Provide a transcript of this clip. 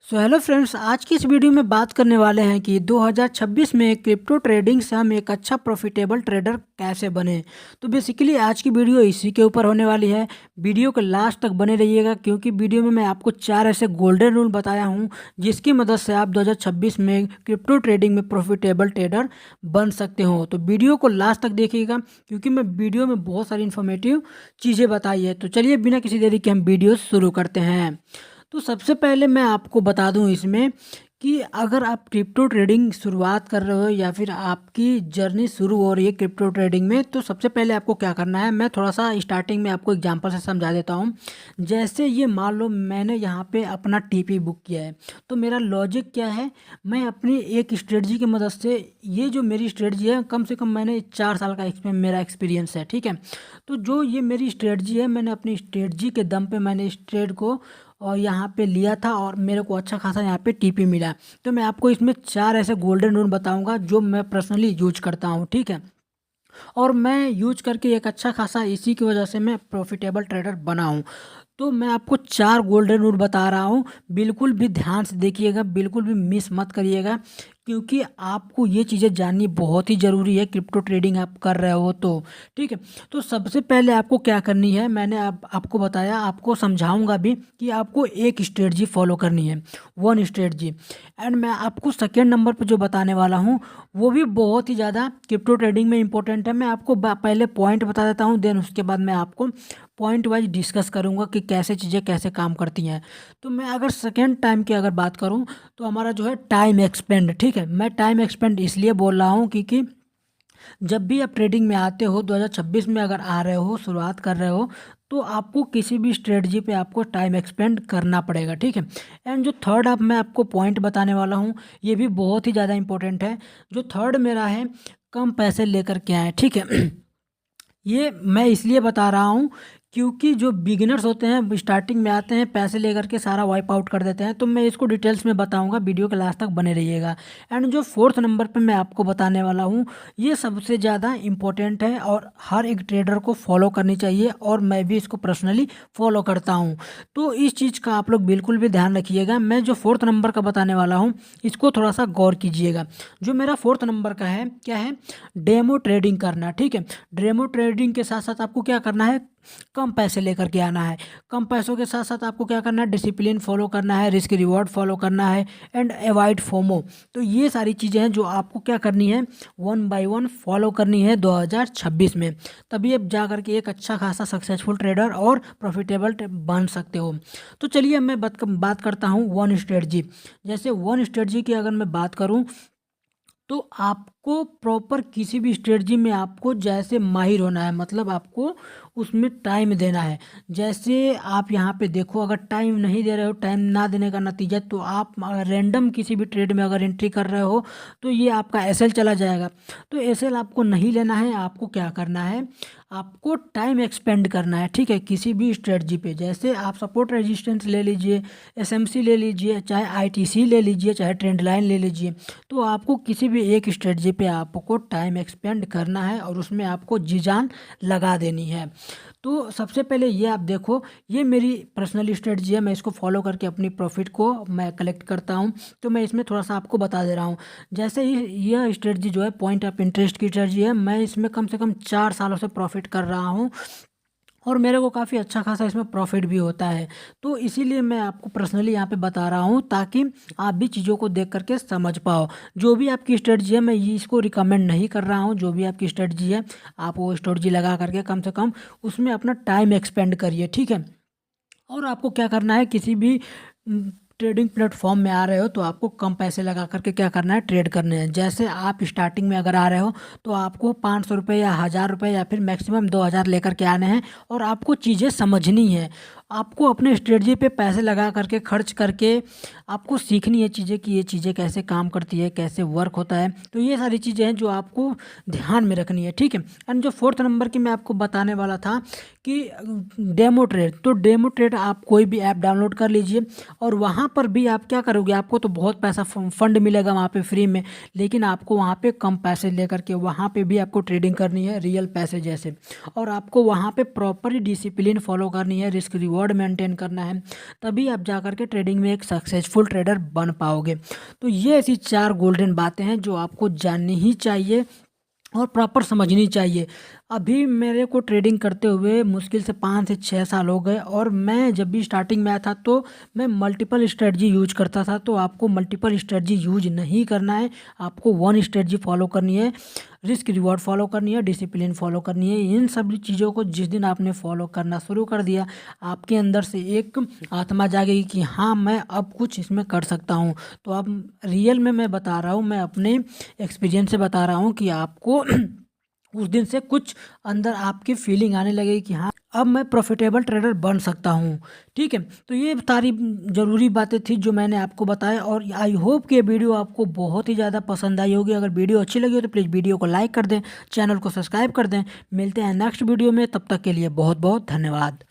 Hello friends, आज की इस वीडियो में बात करने वाले हैं कि 2026 में क्रिप्टो ट्रेडिंग से हम एक अच्छा प्रॉफिटेबल ट्रेडर कैसे बने। तो बेसिकली आज की वीडियो इसी के ऊपर होने वाली है। वीडियो के लास्ट तक बने रहिएगा क्योंकि वीडियो में मैं आपको 4 ऐसे गोल्डन रूल बताया हूं जिसकी मदद से आप 2026 में क्रिप्टो ट्रेडिंग में प्रॉफिटेबल ट्रेडर बन सकते हो। तो वीडियो को लास्ट तक देखिएगा क्योंकि मैं वीडियो में बहुत सारी इन्फॉर्मेटिव चीज़ें बताई है। तो चलिए बिना किसी देरी के हम वीडियो शुरू करते हैं। तो सबसे पहले मैं आपको बता दूं इसमें कि अगर आप क्रिप्टो ट्रेडिंग शुरुआत कर रहे हो या फिर आपकी जर्नी शुरू हो रही है क्रिप्टो ट्रेडिंग में, तो सबसे पहले आपको क्या करना है, मैं थोड़ा सा स्टार्टिंग में आपको एग्जांपल से समझा देता हूँ। जैसे ये मान लो मैंने यहाँ पे अपना टीपी बुक किया है, तो मेरा लॉजिक क्या है, मैं अपनी एक स्ट्रेटजी की मदद से, ये जो मेरी स्ट्रेटजी है कम से कम मैंने 4 साल का मेरा एक्सपीरियंस है, ठीक है। तो जो ये मेरी स्ट्रेटजी है, मैंने अपनी स्ट्रेटजी के दम पे मैंने इस ट्रेड को और यहाँ पे लिया था और मेरे को अच्छा खासा यहाँ पे टीपी मिला। तो मैं आपको इसमें 4 ऐसे गोल्डन रूल बताऊंगा जो मैं पर्सनली यूज करता हूँ, ठीक है। और मैं यूज करके एक अच्छा खासा, इसी की वजह से मैं प्रॉफिटेबल ट्रेडर बना हूँ। तो मैं आपको 4 गोल्डन रूल बता रहा हूँ, बिल्कुल भी ध्यान से देखिएगा, बिल्कुल भी मिस मत करिएगा क्योंकि आपको ये चीज़ें जाननी बहुत ही ज़रूरी है क्रिप्टो ट्रेडिंग आप कर रहे हो तो, ठीक है। तो सबसे पहले आपको क्या करनी है, मैंने आपको बताया, आपको समझाऊंगा भी कि आपको एक स्ट्रेटजी फॉलो करनी है, वन स्ट्रेटजी। एंड मैं आपको सेकेंड नंबर पर जो बताने वाला हूँ वो भी बहुत ही ज़्यादा क्रिप्टो ट्रेडिंग में इंपॉर्टेंट है। मैं आपको पहले पॉइंट बता देता हूँ, देन उसके बाद मैं आपको पॉइंट वाइज डिस्कस करूँगा कि कैसे चीज़ें कैसे काम करती हैं। तो मैं अगर सेकेंड टाइम की अगर बात करूँ तो हमारा जो है टाइम एक्सपेंड, ठीक है। मैं टाइम एक्सपेंड इसलिए बोल रहा हूँ क्योंकि जब भी आप ट्रेडिंग में आते हो, 2026 में अगर आ रहे हो, शुरुआत कर रहे हो, तो आपको किसी भी स्ट्रेटजी पे आपको टाइम एक्सपेंड करना पड़ेगा, ठीक है। एंड जो थर्ड आप मैं आपको पॉइंट बताने वाला हूँ ये भी बहुत ही ज़्यादा इंपॉर्टेंट है। जो थर्ड मेरा है, कम पैसे लेकर के आए, ठीक है। ये मैं इसलिए बता रहा हूँ क्योंकि जो बिगिनर्स होते हैं, स्टार्टिंग में आते हैं, पैसे लेकर के सारा वाइप आउट कर देते हैं। तो मैं इसको डिटेल्स में बताऊंगा, वीडियो के लास्ट तक बने रहिएगा। एंड जो फोर्थ नंबर पे मैं आपको बताने वाला हूँ ये सबसे ज़्यादा इम्पोर्टेंट है और हर एक ट्रेडर को फॉलो करनी चाहिए और मैं भी इसको पर्सनली फॉलो करता हूँ। तो इस चीज़ का आप लोग बिल्कुल भी ध्यान रखिएगा। मैं जो फोर्थ नंबर का बताने वाला हूँ इसको थोड़ा सा गौर कीजिएगा। जो मेरा फोर्थ नंबर का है, क्या है, डेमो ट्रेडिंग करना, ठीक है। डेमो ट्रेडिंग के साथ साथ आपको क्या करना है, कम पैसे लेकर के आना है। कम पैसों के साथ साथ आपको क्या करना है, डिसिप्लिन फॉलो करना है, रिस्क रिवॉर्ड फॉलो करना है एंड अवॉइड फोमो। तो ये सारी चीज़ें हैं जो आपको क्या करनी है, वन बाय वन फॉलो करनी है 2026 में। तभी आप जा करके एक अच्छा खासा सक्सेसफुल ट्रेडर और प्रॉफिटेबल बन सकते हो। तो चलिए मैं बात करता हूँ वन स्ट्रेटजी। जैसे वन स्ट्रेटजी की अगर मैं बात करूँ तो आपको प्रॉपर किसी भी स्ट्रेटजी में आपको जैसे माहिर होना है, मतलब आपको उसमें टाइम देना है। जैसे आप यहाँ पे देखो, अगर टाइम नहीं दे रहे हो, टाइम ना देने का नतीजा, तो आप रैंडम किसी भी ट्रेड में अगर एंट्री कर रहे हो तो ये आपका एसएल चला जाएगा। तो एसएल आपको नहीं लेना है। आपको क्या करना है, आपको टाइम एक्सपेंड करना है, ठीक है, किसी भी स्ट्रेटजी पे। जैसे आप सपोर्ट रेजिस्टेंस ले लीजिए, एसएमसी ले लीजिए, चाहे आईटीसी ले लीजिए, चाहे ट्रेंड लाइन ले लीजिए। तो आपको किसी भी एक स्ट्रेटजी पे आपको टाइम एक्सपेंड करना है और उसमें आपको जी जान लगा देनी है। तो सबसे पहले ये आप देखो, ये मेरी पर्सनल स्ट्रेटजी है, मैं इसको फॉलो करके अपनी प्रॉफिट को मैं कलेक्ट करता हूँ। तो मैं इसमें थोड़ा सा आपको बता दे रहा हूँ। जैसे ही यह स्ट्रेटजी जो है पॉइंट ऑफ इंटरेस्ट की स्ट्रेटजी है, मैं इसमें कम से कम 4 सालों से प्रॉफिट कर रहा हूँ और मेरे को काफ़ी अच्छा खासा इसमें प्रॉफिट भी होता है। तो इसीलिए मैं आपको पर्सनली यहाँ पे बता रहा हूँ ताकि आप भी चीज़ों को देख करके समझ पाओ। जो भी आपकी स्ट्रेटजी है, मैं ये इसको रिकमेंड नहीं कर रहा हूँ। जो भी आपकी स्ट्रेटजी है, आप वो स्ट्रेटजी लगा करके कम से कम उसमें अपना टाइम एक्सपेंड करिए, ठीक है। और आपको क्या करना है, किसी भी ट्रेडिंग प्लेटफॉर्म में आ रहे हो तो आपको कम पैसे लगा करके क्या करना है, ट्रेड करने हैं। जैसे आप स्टार्टिंग में अगर आ रहे हो तो आपको 500 रुपये या 1000 रुपये या फिर मैक्सिमम 2000 लेकर के आने हैं और आपको चीज़ें समझनी है। आपको अपने स्ट्रेटजी पे पैसे लगा करके, खर्च करके आपको सीखनी है चीज़ें कि ये चीज़ें कैसे काम करती है, कैसे वर्क होता है। तो ये सारी चीज़ें हैं जो आपको ध्यान में रखनी है, ठीक है। एंड जो फोर्थ नंबर की मैं आपको बताने वाला था कि डेमो ट्रेड, तो डेमो ट्रेड आप कोई भी ऐप डाउनलोड कर लीजिए और वहाँ पर भी आप क्या करोगे, आपको तो बहुत पैसा फंड मिलेगा वहाँ पे फ्री में, लेकिन आपको वहाँ पे कम पैसे लेकर के वहाँ पे भी आपको ट्रेडिंग करनी है रियल पैसे जैसे। और आपको वहाँ पे प्रॉपर डिसिप्लिन फॉलो करनी है, रिस्क रिवॉर्ड रिवॉर्ड मेंटेन करना है, तभी आप जा कर के ट्रेडिंग में एक सक्सेसफुल ट्रेडर बन पाओगे। तो ये ऐसी 4 गोल्डन बातें हैं जो आपको जाननी ही चाहिए और प्रॉपर समझनी चाहिए। अभी मेरे को ट्रेडिंग करते हुए मुश्किल से 5 से 6 साल हो गए, और मैं जब भी स्टार्टिंग में आया था तो मैं मल्टीपल स्ट्रेटजी यूज करता था। तो आपको मल्टीपल स्ट्रेटजी यूज नहीं करना है, आपको वन स्ट्रेटजी फॉलो करनी है, रिस्क रिवॉर्ड फॉलो करनी है, डिसिप्लिन फॉलो करनी है। इन सब चीज़ों को जिस दिन आपने फॉलो करना शुरू कर दिया, आपके अंदर से एक आत्मा जागेगी कि हाँ मैं अब कुछ इसमें कर सकता हूँ। तो अब रियल में मैं बता रहा हूँ, मैं अपने एक्सपीरियंस से बता रहा हूँ कि आपको उस दिन से कुछ अंदर आपकी फीलिंग आने लगेगी कि हाँ अब मैं प्रॉफिटेबल ट्रेडर बन सकता हूँ। ठीक है, तो ये सारी ज़रूरी बातें थी जो मैंने आपको बताया, और आई होप कि ये वीडियो आपको बहुत ही ज़्यादा पसंद आई होगी। अगर वीडियो अच्छी लगी हो तो प्लीज़ वीडियो को लाइक कर दें, चैनल को सब्सक्राइब कर दें। मिलते हैं नेक्स्ट वीडियो में, तब तक के लिए बहुत बहुत धन्यवाद।